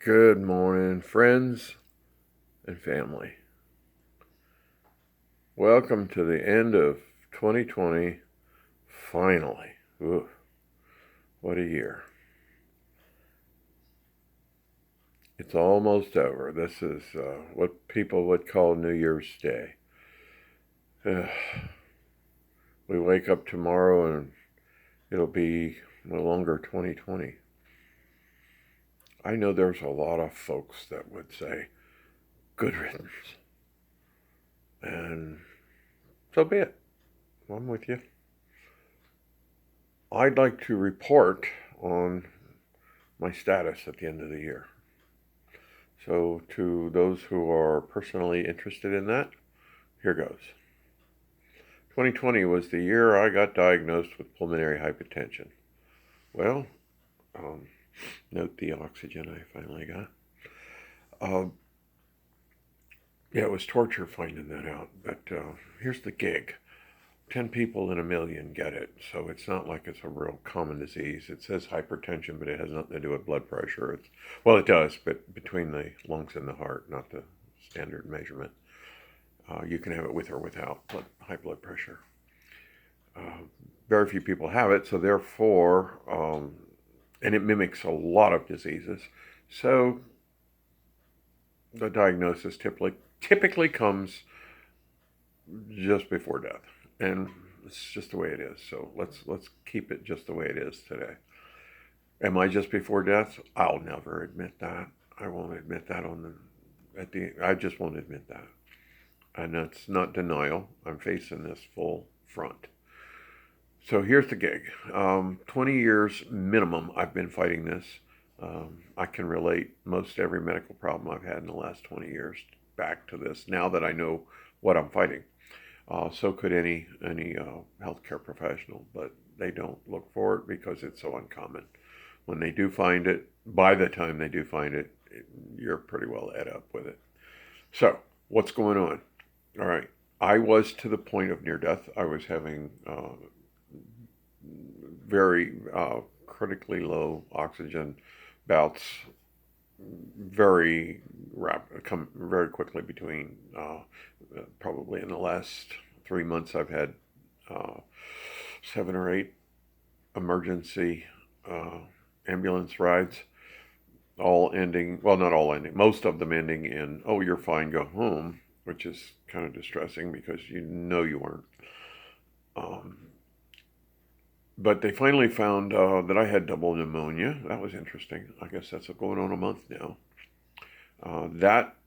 Good morning, friends and family. Welcome to the end of 2020. Finally. Ooh, what a year. It's almost over. This is what people would call New Year's Day. We wake up tomorrow and it'll be no longer 2020. I know there's a lot of folks that would say, good riddance. And so be it. I'm with you. I'd like to report on my status at the end of the year. So, to those who are personally interested in that, here goes. 2020 was the year I got diagnosed with pulmonary hypertension. Well, um, note the oxygen I finally got. Yeah, it was torture finding that out, but here's the gig. 10 people in a million get it, so it's not like it's a real common disease. It says hypertension, but it has nothing to do with blood pressure. Well, it does, but between the lungs and the heart, not the standard measurement. You can have it with or without high blood pressure. Very few people have it, so therefore, and it mimics a lot of diseases. So the diagnosis typically comes just before death, and it's just the way it is. So let's keep it just the way it is today. Am I just before death? I'll never admit that. I won't admit that I just won't admit that. And that's not denial. I'm facing this full front. So here's the gig. 20 years minimum I've been fighting this. I can relate most every medical problem I've had in the last 20 years back to this now that I know what I'm fighting. So could any healthcare professional, but they don't look for it because it's so uncommon. When they do find it, by the time they do find it, you're pretty well ed up with it. So what's going on? All right. I was to the point of near death. I was having very critically low oxygen bouts, very rapid, come very quickly between. Probably in the last 3 months, I've had 7 or 8 emergency ambulance rides, all ending, well, not all ending, most of them ending in, oh, you're fine, go home, which is kind of distressing because you know you weren't. Um, but they finally found that I had double pneumonia. That was interesting. I guess that's going on a month now. That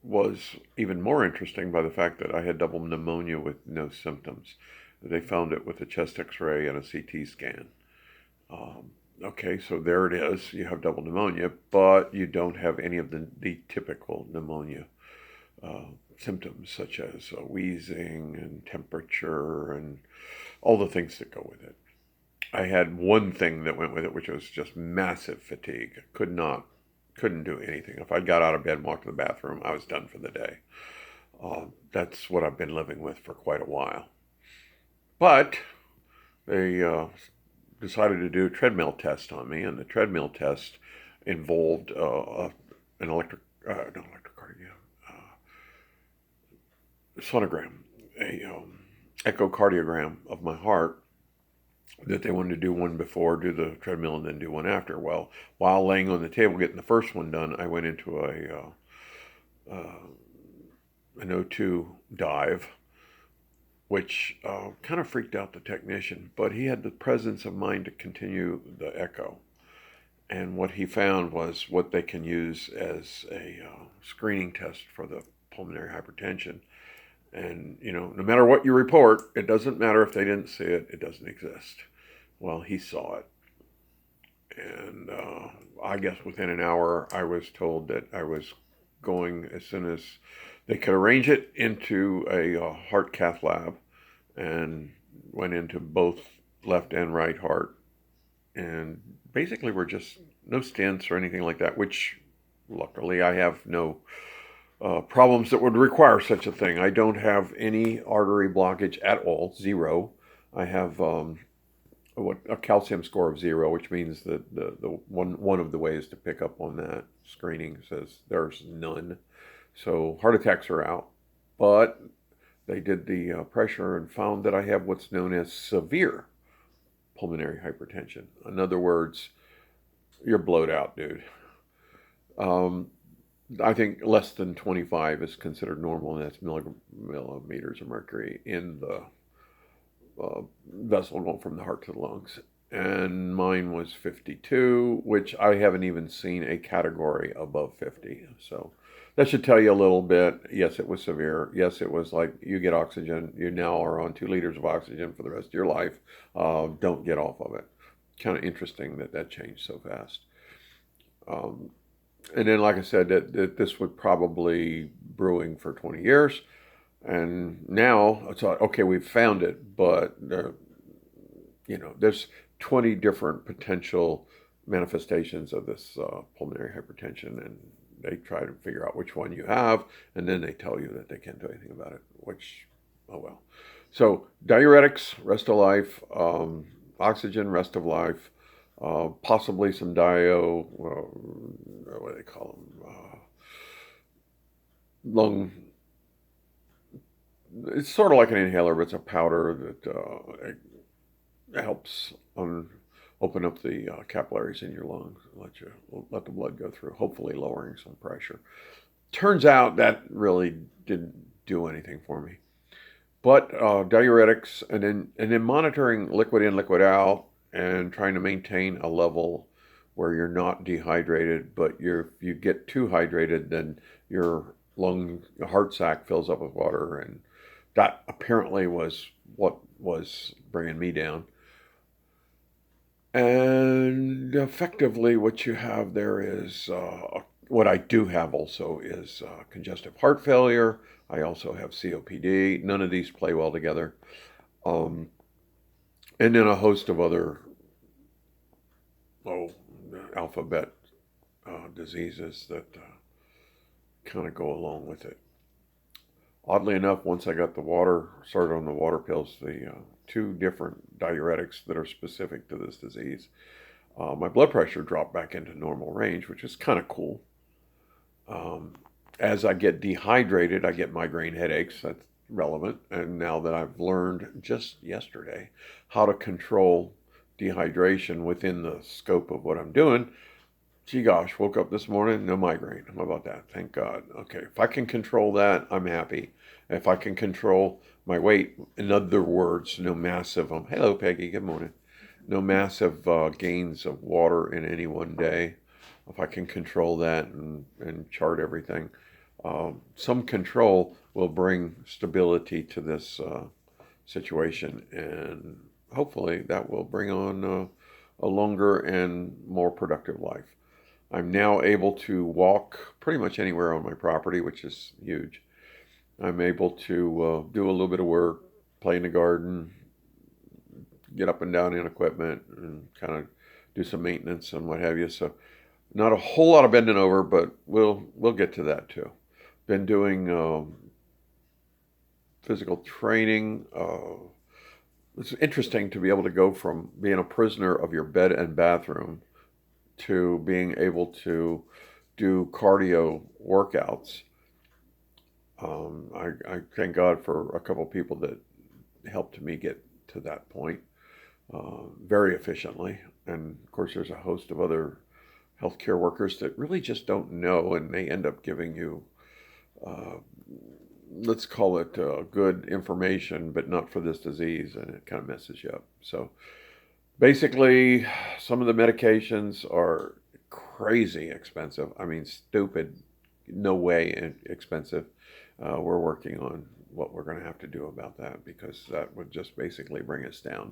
was even more interesting by the fact that I had double pneumonia with no symptoms. They found it with a chest x-ray and a CT scan. Okay, so there it is. You have double pneumonia, but you don't have any of the typical pneumonia symptoms, such as wheezing and temperature and all the things that go with it. I had one thing that went with it, which was just massive fatigue. Couldn't do anything. If I got out of bed and walked to the bathroom, I was done for the day. That's what I've been living with for quite a while. But they decided to do a treadmill test on me, and the treadmill test involved an sonogram, a echocardiogram of my heart. That they wanted to do one before, do the treadmill, and then do one after. Well, while laying on the table getting the first one done, I went into an O2 dive, which kind of freaked out the technician, but he had the presence of mind to continue the echo. And what he found was what they can use as a screening test for the pulmonary hypertension. And, no matter what you report, it doesn't matter if they didn't see it, it doesn't exist. Well, he saw it. And I guess within an hour, I was told that I was going, as soon as they could arrange it, into a heart cath lab, and went into both left and right heart. And basically, we're just no stents or anything like that, which luckily I have no problems that would require such a thing. I don't have any artery blockage at all, zero. I have a calcium score of 0, which means that the one of the ways to pick up on that screening says there's none. So heart attacks are out, but they did the pressure and found that I have what's known as severe pulmonary hypertension. In other words, you're blowed out, dude. I think less than 25 is considered normal, and that's millimeters of mercury in the vessel going from the heart to the lungs. And mine was 52, which I haven't even seen a category above 50. So that should tell you a little bit. Yes, it was severe. Yes, it was like you get oxygen. You now are on 2 liters of oxygen for the rest of your life. Don't get off of it. Kind of interesting that changed so fast. And then, like I said, that this was probably brewing for 20 years. And now it's like, okay, we've found it, but there's 20 different potential manifestations of this pulmonary hypertension, and they try to figure out which one you have, and then they tell you that they can't do anything about it, which, oh well. So diuretics, rest of life, oxygen, rest of life, possibly some what do they call them? Lung. It's sort of like an inhaler, but it's a powder that helps open up the capillaries in your lungs, let the blood go through, hopefully lowering some pressure. Turns out that really didn't do anything for me. But diuretics, and then monitoring liquid in, liquid out, and trying to maintain a level where you're not dehydrated, but if you get too hydrated, then your heart sac fills up with water, and that apparently was what was bringing me down. And effectively what you have there is, what I do have also is congestive heart failure. I also have COPD. None of these play well together. And then a host of other alphabet diseases that kind of go along with it. Oddly enough, once I got started on the water pills, the 2 different diuretics that are specific to this disease, my blood pressure dropped back into normal range, which is kind of cool. As I get dehydrated, I get migraine headaches. That's relevant. And now that I've learned just yesterday how to control dehydration within the scope of what I'm doing, gee gosh, woke up this morning, no migraine. How about that? Thank God. Okay, if I can control that, I'm happy. If I can control my weight, in other words, no massive, hello Peggy, good morning. No massive gains of water in any one day. If I can control that and chart everything, some control will bring stability to this situation, and hopefully that will bring on a longer and more productive life. I'm now able to walk pretty much anywhere on my property, which is huge. I'm able to do a little bit of work, play in the garden, get up and down in equipment, and kind of do some maintenance and what have you. So not a whole lot of bending over, but we'll get to that too. Been doing physical training. It's interesting to be able to go from being a prisoner of your bed and bathroom to being able to do cardio workouts. I thank God for a couple of people that helped me get to that point very efficiently. And of course, there's a host of other healthcare workers that really just don't know, and they end up giving you, let's call it good information, but not for this disease, and it kind of messes you up. So basically, some of the medications are crazy expensive. I mean, stupid, no way expensive. We're working on what we're going to have to do about that, because that would just basically bring us down.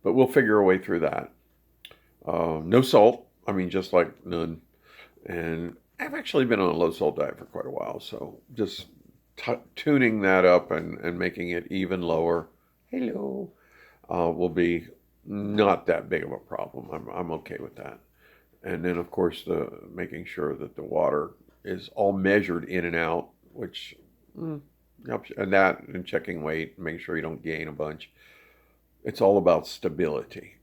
But we'll figure a way through that. No salt. I mean, just like none. And I've actually been on a low salt diet for quite a while. So just tuning that up and making it even lower, hello, will be not that big of a problem. I'm okay with that. And then, of course, making sure that the water is all measured in and out, which helps. And checking weight, making sure you don't gain a bunch. It's all about stability.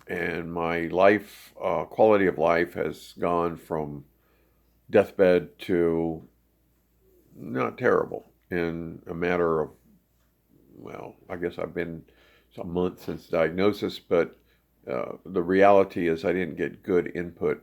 and my life, quality of life has gone from deathbed to not terrible in a matter of, well, I guess I've been a month since diagnosis, but the reality is I didn't get good input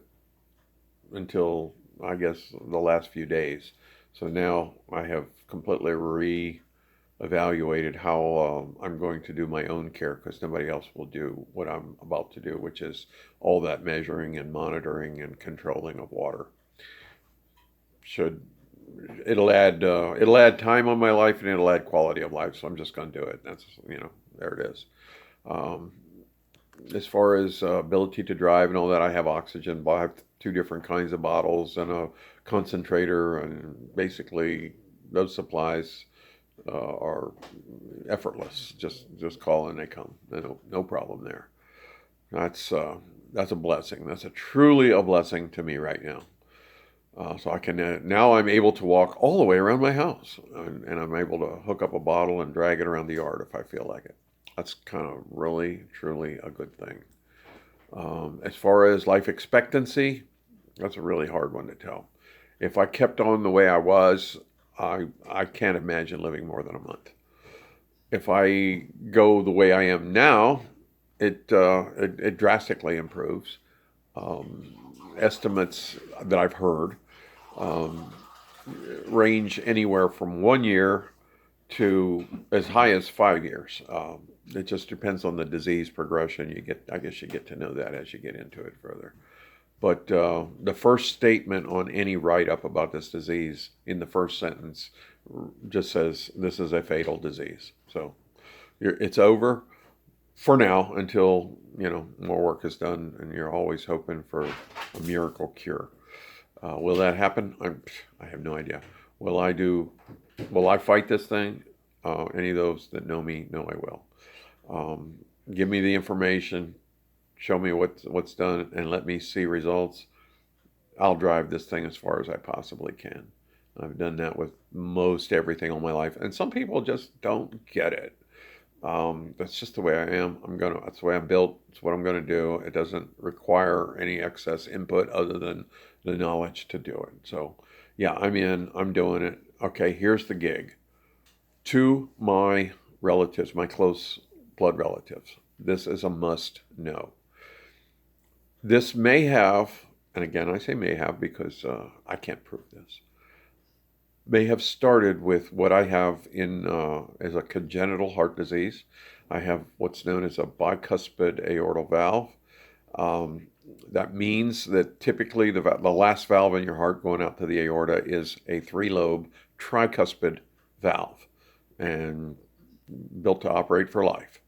until, I guess, the last few days. So now I have completely re-evaluated how I'm going to do my own care, because nobody else will do what I'm about to do, which is all that measuring and monitoring and controlling of water. It'll add time on my life, and it'll add quality of life. So I'm just going to do it. That's, there it is. Um, as far as ability to drive and all that, I have oxygen. I have two different kinds of bottles and a concentrator, and basically those supplies are effortless. Just call and they come. No problem there. That's a blessing. That's truly a blessing to me right now. So I can now I'm able to walk all the way around my house, and I'm able to hook up a bottle and drag it around the yard if I feel like it. That's kind of really, truly a good thing. As far as life expectancy, that's a really hard one to tell. If I kept on the way I was, I can't imagine living more than a month. If I go the way I am now, it drastically improves. Estimates that I've heard um, range anywhere from 1 year to as high as 5 years. It just depends on the disease progression. I guess you get to know that as you get into it further. But the first statement on any write-up about this disease in the first sentence just says this is a fatal disease. So it's over for now until more work is done, and you're always hoping for a miracle cure. Will that happen? I have no idea. Will I fight this thing? Any of those that know me know I will. Give me the information, show me what's done, and let me see results. I'll drive this thing as far as I possibly can. I've done that with most everything all my life, and some people just don't get it. That's just the way I am. That's the way I'm built. It's what I'm gonna do. It doesn't require any excess input other than the knowledge to do it. So yeah, I'm doing it. Okay, here's the gig. To my relatives, my close blood relatives, this is a must know. This may have, and again I say may have because I can't prove this, may have started with what I have in as a congenital heart disease. I have what's known as a bicuspid aortal valve. That means that typically the last valve in your heart going out to the aorta is a 3-lobe tricuspid valve, and built to operate for life.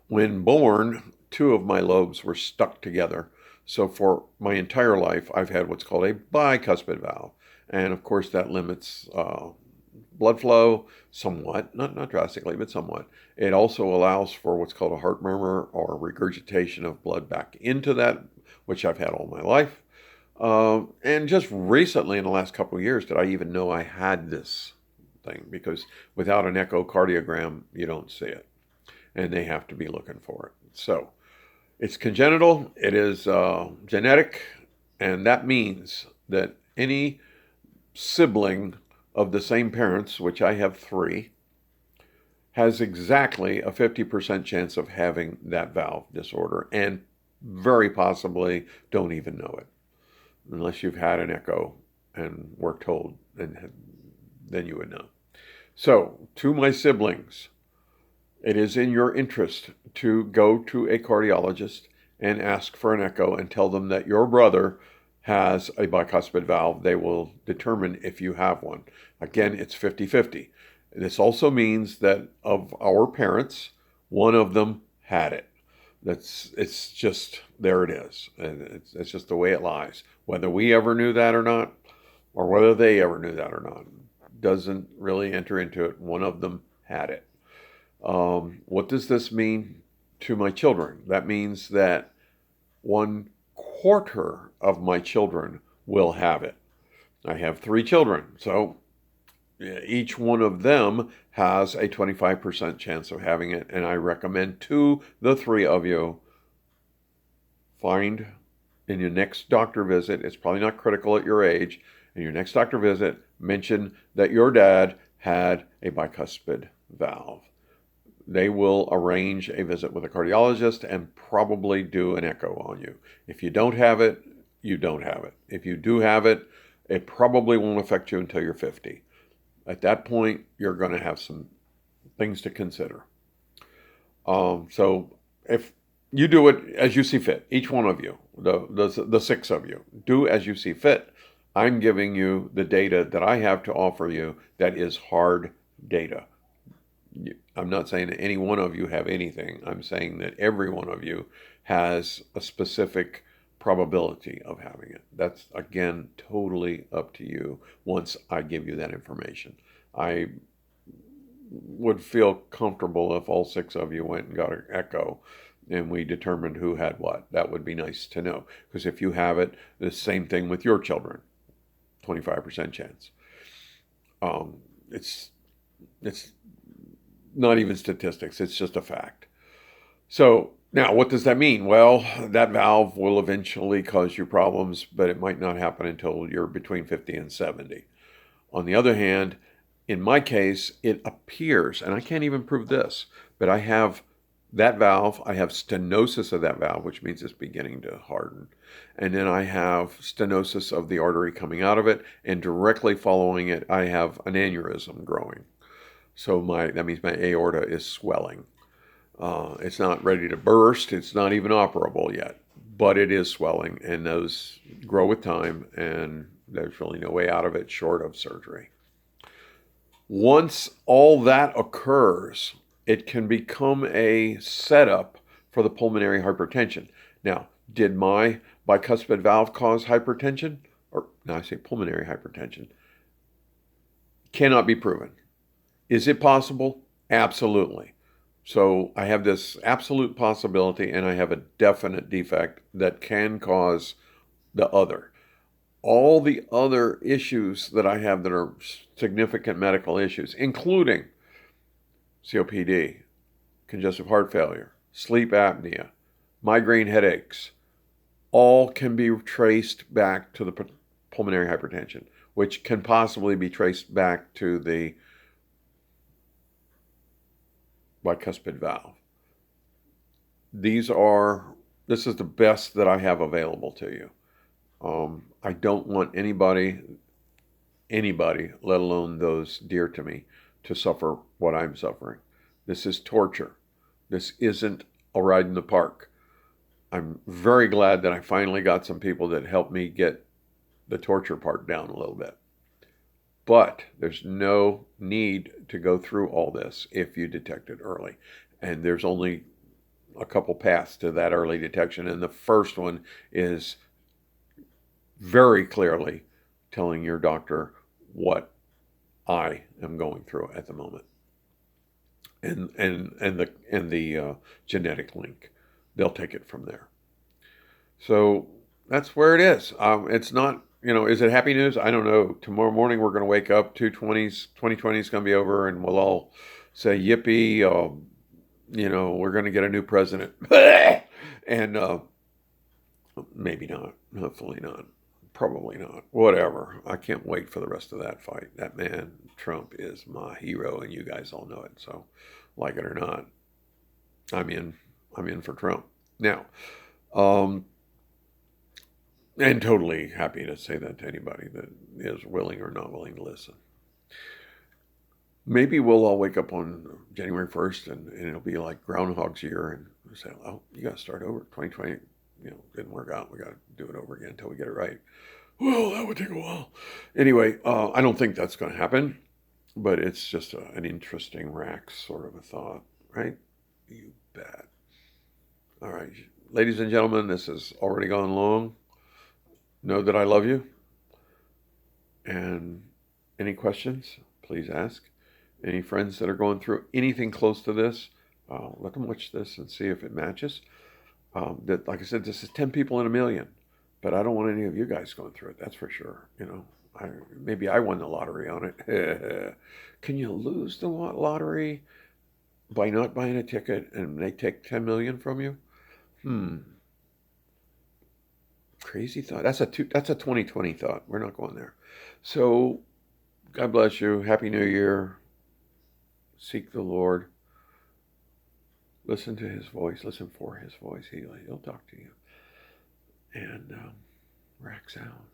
When born, 2 of my lobes were stuck together. So for my entire life, I've had what's called a bicuspid valve. And of course, that limits blood flow somewhat, not drastically, but somewhat. It also allows for what's called a heart murmur, or regurgitation of blood back into that, which I've had all my life. And just recently, in the last couple of years, did I even know I had this thing, because without an echocardiogram, you don't see it, and they have to be looking for it. So it's congenital, it is genetic, and that means that any sibling of the same parents, which I have 3, has exactly a 50% chance of having that valve disorder, and very possibly don't even know it, unless you've had an echo and were told, and then you would know. So, to my siblings, it is in your interest to go to a cardiologist and ask for an echo and tell them that your brother has a bicuspid valve. They will determine if you have one. Again, it's 50-50. This also means that of our parents, one of them had it. It's just, there it is. It's just the way it lies. Whether we ever knew that or not, or whether they ever knew that or not, doesn't really enter into it. One of them had it. What does this mean to my children? That means that 1/4 of my children will have it. I have 3 children, so each one of them has a 25% chance of having it, and I recommend to the 3 of you find in your next doctor visit, it's probably not critical at your age, in your next doctor visit, mention that your dad had a bicuspid valve. They will arrange a visit with a cardiologist and probably do an echo on you. If you don't have it, you don't have it. If you do have it, it probably won't affect you until you're 50. At that point, you're going to have some things to consider. So if you do it as you see fit, each one of you, the 6 of you, do as you see fit. I'm giving you the data that I have to offer you that is hard data. I'm not saying that any one of you have anything. I'm saying that every one of you has a specific probability of having it. That's, again, totally up to you once I give you that information. I would feel comfortable if all 6 of you went and got an echo and we determined who had what. That would be nice to know. Because if you have it, the same thing with your children, 25% chance. It's not even statistics, it's just a fact. So now what does that mean? Well, that valve will eventually cause you problems, but it might not happen until you're between 50 and 70. On the other hand, in my case, it appears, and I can't even prove this, but I have that valve, I have stenosis of that valve, which means it's beginning to harden. And then I have stenosis of the artery coming out of it, and directly following it, I have an aneurysm growing. So that means my aorta is swelling. It's not ready to burst. It's not even operable yet, but it is swelling, and those grow with time, and there's really no way out of it short of surgery. Once all that occurs, it can become a setup for the pulmonary hypertension. Now, did my bicuspid valve cause hypertension? Or, no, I say pulmonary hypertension. Cannot be proven. Is it possible? Absolutely. So I have this absolute possibility, and I have a definite defect that can cause the other. All the other issues that I have that are significant medical issues, including COPD, congestive heart failure, sleep apnea, migraine headaches, all can be traced back to the pulmonary hypertension, which can possibly be traced back to the bicuspid valve. This is the best that I have available to you. I don't want anybody, let alone those dear to me, to suffer what I'm suffering. This is torture. This isn't a ride in the park. I'm very glad that I finally got some people that helped me get the torture part down a little bit. But there's no need to go through all this if you detect it early. And there's only a couple paths to that early detection. And the first one is very clearly telling your doctor what I am going through at the moment, and the genetic link. They'll take it from there. So that's where it is. It's not, is it happy news? I don't know. Tomorrow morning we're going to wake up. 2020 is going to be over, and we'll all say yippee. We're going to get a new president, and maybe not. Hopefully not. Probably not. Whatever. I can't wait for the rest of that fight. That man, Trump, is my hero, and you guys all know it. So, like it or not, I'm in for Trump. Now, and totally happy to say that to anybody that is willing or not willing to listen. Maybe we'll all wake up on January 1st, and it'll be like Groundhog's Year, and we'll say, oh, you got to start over. 2020, didn't work out. We got to do it over again until we get it right. Well, that would take a while. Anyway, I don't think that's going to happen, but it's just an interesting rack sort of a thought, right? You bet. All right, ladies and gentlemen, this has already gone long. Know that I love you. And any questions, please ask. Any friends that are going through anything close to this, let them watch this and see if it matches. Like I said, this is 10 people in a million. But I don't want any of you guys going through it, that's for sure. Maybe I won the lottery on it. Can you lose the lottery by not buying a ticket and they take 10 million from you? Crazy thought. That's a 2020 thought. We're not going there. So God bless you. Happy New Year. Seek the Lord. Listen to his voice. Listen for his voice. He'll talk to you. And Rax out.